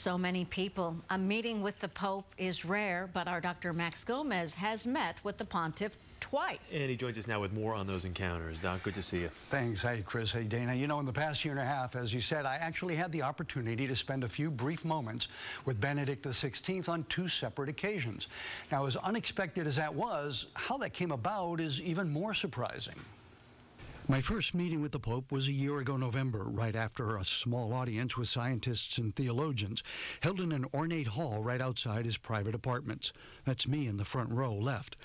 so many people. A meeting with the Pope is rare, but our Dr. Max Gomez has met with the Pontiff twice. And he joins us now with more on those encounters. Doc, good to see you. Thanks. Hey, Chris. Hey, Dana. You know, in the past year and a half, as you said, I actually had the opportunity to spend a few brief moments with Benedict XVI on two separate occasions. Now, as unexpected as that was, how that came about is even more surprising. My first meeting with the Pope was a year ago November, right after a small audience with scientists and theologians held in an ornate hall right outside his private apartments. That's me in the front row left.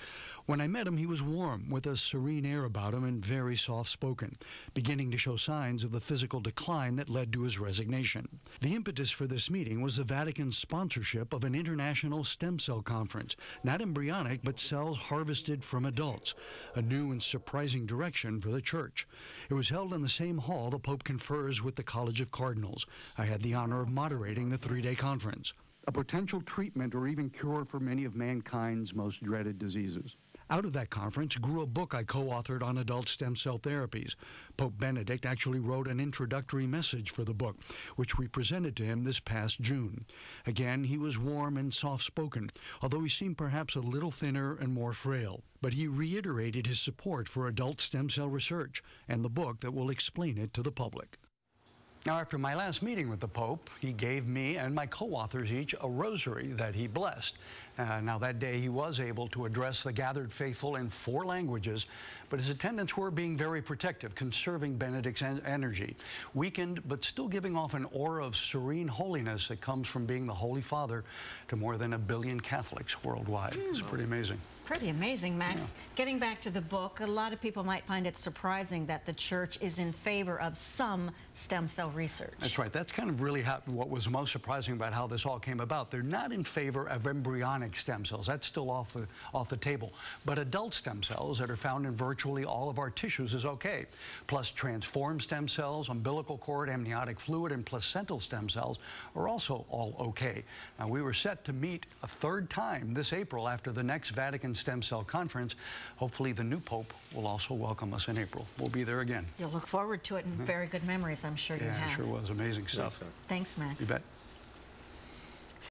When I met him, he was warm, with a serene air about him and very soft-spoken, beginning to show signs of the physical decline that led to his resignation. The impetus for this meeting was the Vatican's sponsorship of an international stem cell conference, not embryonic, but cells harvested from adults, a new and surprising direction for the Church. It was held in the same hall the Pope confers with the College of Cardinals. I had the honor of moderating the three-day conference. A potential treatment or even cure for many of mankind's most dreaded diseases. Out of that conference grew a book I co-authored on adult stem cell therapies. Pope Benedict actually wrote an introductory message for the book, which we presented to him this past June. Again, he was warm and soft-spoken, although he seemed perhaps a little thinner and more frail. But he reiterated his support for adult stem cell research and the book that will explain it to the public. Now, after my last meeting with the Pope, he gave me and my co-authors each a rosary that he blessed. Now, that day he was able to address the gathered faithful in 4 languages, but his attendants were being very protective, conserving Benedict's energy. Weakened, but still giving off an aura of serene holiness that comes from being the Holy Father to more than 1 billion Catholics worldwide. It's pretty amazing. Pretty amazing, Max. Yeah. Getting back to the book, a lot of people might find it surprising that the Church is in favor of some stem cell research. That's right. That's kind of really what was most surprising about how this all came about. They're not in favor of embryonic stem cells. That's still off the table. But adult stem cells that are found in virtually all of our tissues is okay. Plus transformed stem cells, umbilical cord, amniotic fluid, and placental stem cells are also all okay. Now, we were set to meet a 3rd time this April after the next Vatican Stem Cell Conference. Hopefully the new Pope will also welcome us in April. We'll be there again. You'll look forward to it, and very good memories, I'm sure you have. Yeah, it sure was. Amazing stuff. Thanks, Max. You bet.